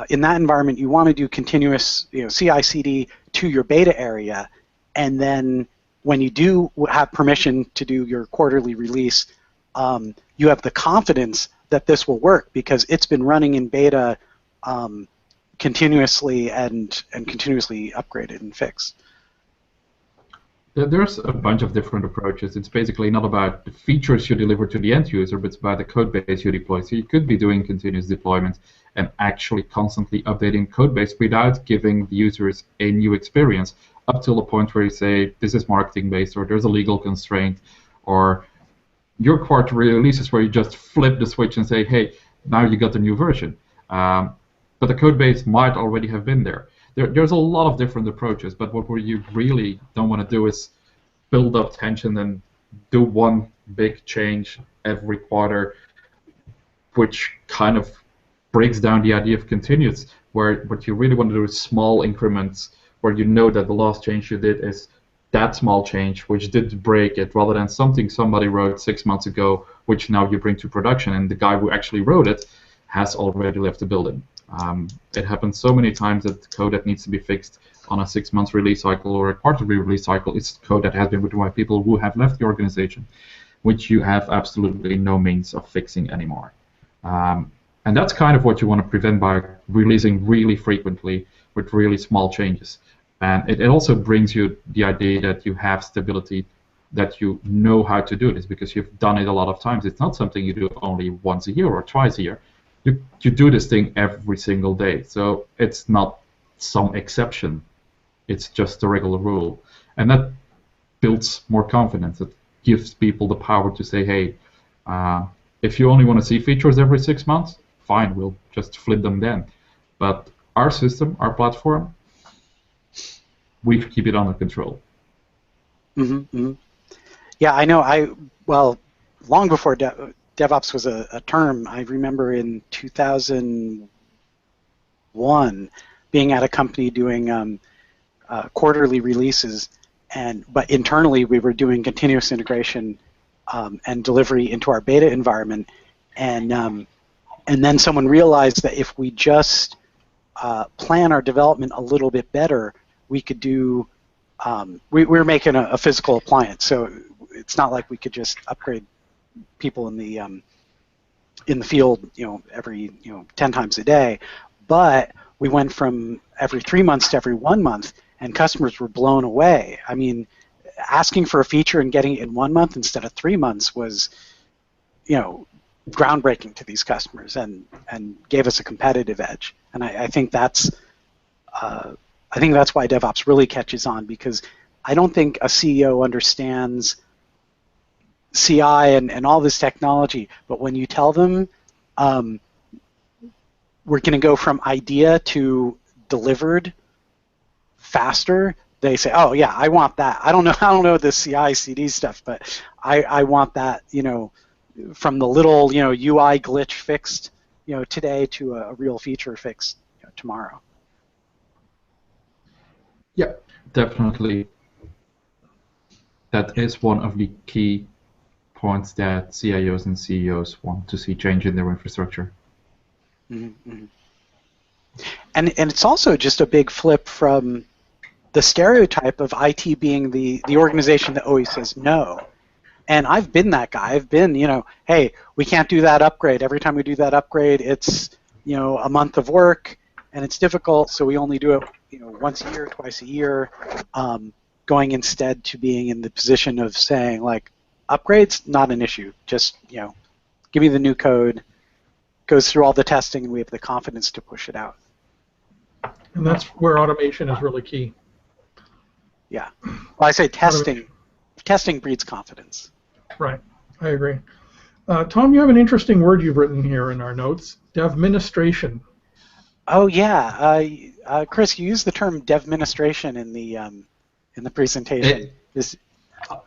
in that environment, you want to do continuous CI/CD to your beta area, and then when you do have permission to do your quarterly release, you have the confidence that this will work because it's been running in beta continuously and continuously upgraded and fixed. There's a bunch of different approaches. It's basically not about the features you deliver to the end user, but it's about the code base you deploy. So you could be doing continuous deployment and actually constantly updating code base without giving the users a new experience up till the point where you say this is marketing based, or there's a legal constraint, or your quarterly releases where you just flip the switch and say, hey, now you got the new version. But the code base might already have been there. There's a lot of different approaches, but what you really don't want to do is build up tension and do one big change every quarter, which kind of breaks down the idea of continuous, where what you really want to do is small increments, where you know that the last change you did is that small change, which did break it, rather than something somebody wrote 6 months ago, which now you bring to production, and the guy who actually wrote it has already left the building. It happens so many times that code that needs to be fixed on a 6 month release cycle or a quarterly release cycle is code that has been written by people who have left the organization, which you have absolutely no means of fixing anymore. And that's kind of what you want to prevent by releasing really frequently with really small changes. And it also brings you the idea that you have stability, that you know how to do this because you've done it a lot of times. It's not something you do only once a year or twice a year. You do this thing every single day. So it's not some exception. It's just a regular rule. And that builds more confidence. It gives people the power to say, hey, if you only want to see features every 6 months, fine, we'll just flip them then. But our system, our platform, we keep it under control. Yeah, I know. Well, long before DevOps was a term, I remember in 2001 being at a company doing quarterly releases, but internally we were doing continuous integration and delivery into our beta environment, and then someone realized that if we just plan our development a little bit better, we could do. We were making a physical appliance, so it's not like we could just upgrade people in the field, every 10 times a day. But we went from every 3 months to every 1 month, and customers were blown away. I mean, asking for a feature and getting it in 1 month instead of 3 months was, groundbreaking to these customers and gave us a competitive edge. And I think that's why DevOps really catches on, because I don't think a CEO understands CI and all this technology, but when you tell them we're going to go from idea to delivered faster, they say, "Oh yeah, I want that. I don't know the CI/CD stuff, but I want that. From the little UI glitch fixed today to a real feature fixed tomorrow." Yeah, definitely. That is one of the key points that CIOs and CEOs want to see change in their infrastructure. Mm-hmm. And it's also just a big flip from the stereotype of IT being the organization that always says no. And I've been that guy. I've been, hey, we can't do that upgrade. Every time we do that upgrade, it's, a month of work, and it's difficult, so we only do it, once a year, twice a year, going instead to being in the position of saying, like, upgrades, not an issue. Just, give me the new code, goes through all the testing, and we have the confidence to push it out. And that's where automation is really key. Yeah. Well, I say testing. Testing breeds confidence. Right. I agree. Tom, you have an interesting word you've written here in our notes, devministration. Oh, yeah. Kris, you used the term devministration in the presentation.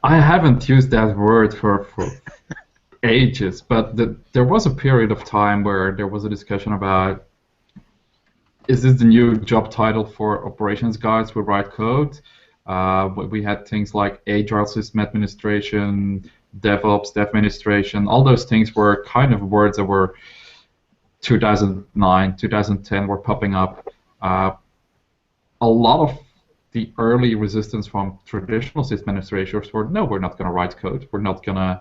I haven't used that word for ages, but there was a period of time where there was a discussion about, is this the new job title for operations guys who write code? We had things like Agile System Administration, DevOps, Devministration. All those things were kind of words that were 2009, 2010 were popping up. A lot of the early resistance from traditional system administrators were, no, we're not going to write code. We're going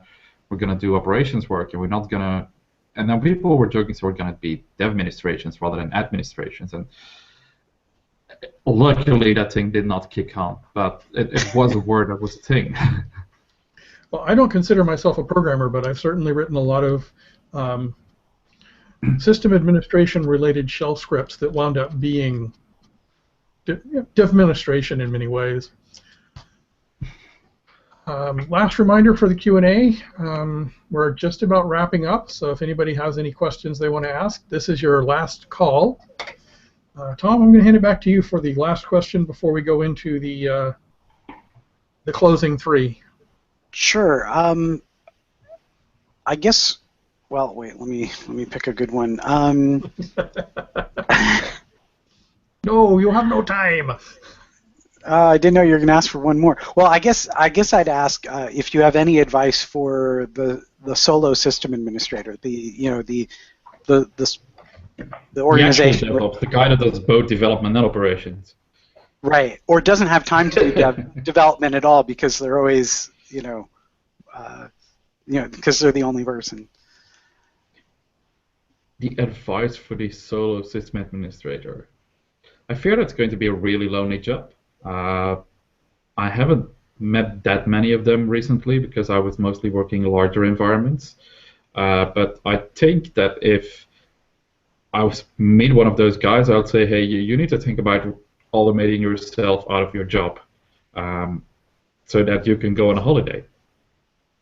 to do operations work, and we're not going to. And then people were joking, so we're going to be devministrations rather than administrations. And luckily, that thing did not kick on, but it was a word that was a thing. Well, I don't consider myself a programmer, but I've certainly written a lot of system administration-related shell scripts that wound up being devministration in many ways. Last reminder for the Q&A, we're just about wrapping up, so if anybody has any questions they want to ask, this is your last call. Tom, I'm going to hand it back to you for the last question before we go into the closing three. Sure. I guess. Well, wait. Let me pick a good one. No, you have no time. I didn't know you were going to ask for one more. Well, I guess I'd ask if you have any advice for the solo system administrator, the organization, the actual DevOps, the guy that does both development and operations. right? Or doesn't have time to do development at all because they're always because they're the only person. The advice for the solo system administrator. I fear that's going to be a really lonely job. I haven't met that many of them recently because I was mostly working in larger environments. But I think that if I was meet one of those guys, I would say, hey, you need to think about automating yourself out of your job so that you can go on a holiday.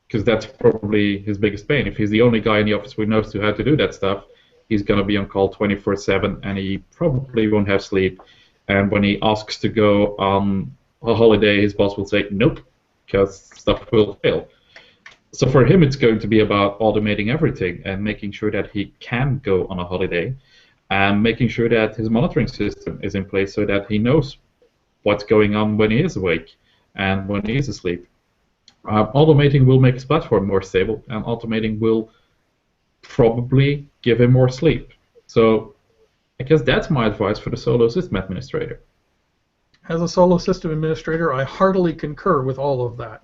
Because that's probably his biggest pain. If he's the only guy in the office who knows how to do that stuff, he's going to be on call 24/7, and he probably won't have sleep. And when he asks to go on a holiday, his boss will say, nope, because stuff will fail. So for him, it's going to be about automating everything and making sure that he can go on a holiday and making sure that his monitoring system is in place so that he knows what's going on when he is awake and when he is asleep. Automating will make his platform more stable, and automating will probably give him more sleep. So I guess that's my advice for the solo system administrator. As a solo system administrator, I heartily concur with all of that.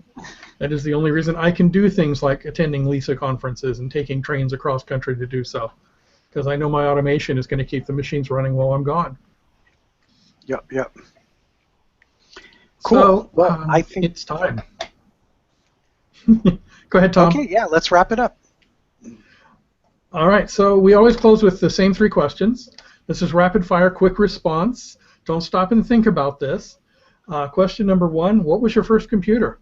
That is the only reason I can do things like attending LISA conferences and taking trains across country to do so, because I know my automation is going to keep the machines running while I'm gone. Yep. Cool. So, well, I think it's time. Go ahead, Tom. Okay, yeah, let's wrap it up. All right, so we always close with the same three questions. This is rapid fire, quick response. Don't stop and think about this. Question number one, what was your first computer?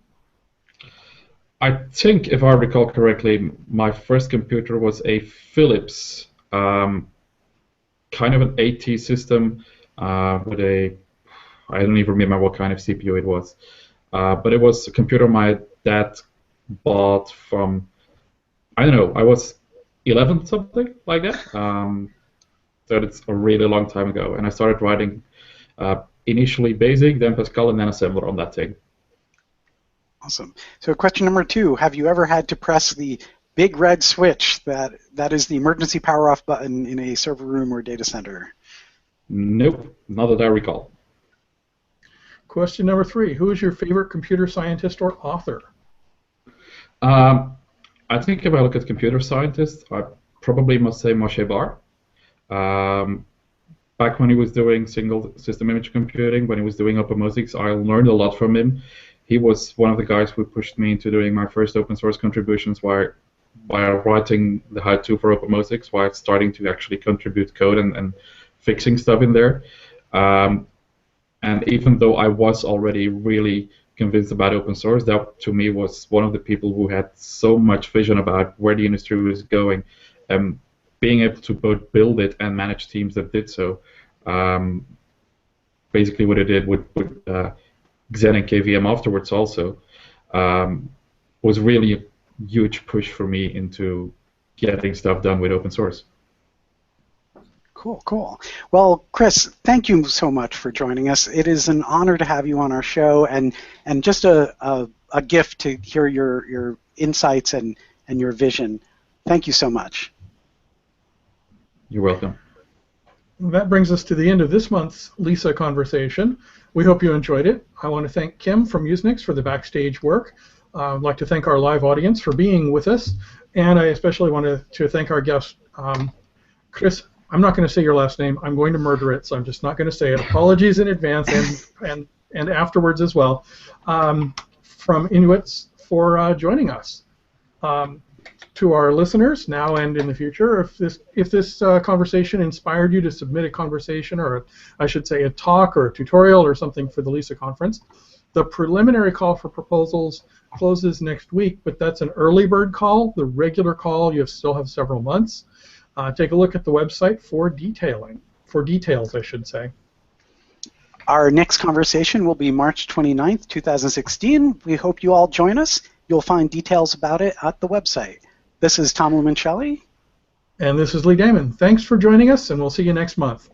I think, if I recall correctly, my first computer was a Philips, kind of an AT system with a, I don't even remember what kind of CPU it was, but it was a computer my dad bought from, I don't know, I was 11, something like that. So it's a really long time ago, and I started writing initially BASIC, then Pascal, and then assembler on that thing. Awesome. So question number two, have you ever had to press the big red switch that is the emergency power off button in a server room or data center? Nope, not that I recall. Question number three, who is your favorite computer scientist or author? I think if I look at computer scientists, I probably must say Moshe Bar. Back when he was doing single system image computing, when he was doing OpenMosix, I learned a lot from him. He was one of the guys who pushed me into doing my first open source contributions while writing the how-to for OpenMosix, while starting to actually contribute code and fixing stuff in there. And even though I was already really convinced about open source, that to me was one of the people who had so much vision about where the industry was going, and being able to both build it and manage teams that did so. Basically what I did with Xen and KVM afterwards also was really a huge push for me into getting stuff done with open source. Cool. Well, Kris, thank you so much for joining us. It is an honor to have you on our show, and just a gift to hear your insights and your vision. Thank you so much. You're welcome. That brings us to the end of this month's LISA conversation. We hope you enjoyed it. I want to thank Kim from Usenix for the backstage work. I'd like to thank our live audience for being with us, and I especially want to thank our guest, Kris. I'm not going to say your last name. I'm going to murder it, so I'm just not going to say it. Apologies in advance and afterwards as well, from Inuits for joining us. To our listeners now and in the future, if this conversation inspired you to submit a conversation, or I should say a talk or a tutorial or something for the LISA conference, the preliminary call for proposals closes next week, but that's an early bird call. The regular call, you still have several months. Take a look at the website for detailing. for details, I should say. Our next conversation will be March 29th, 2016. We hope you all join us. You'll find details about it at the website. This is Tom Limoncelli. And this is Lee Damon. Thanks for joining us, and we'll see you next month.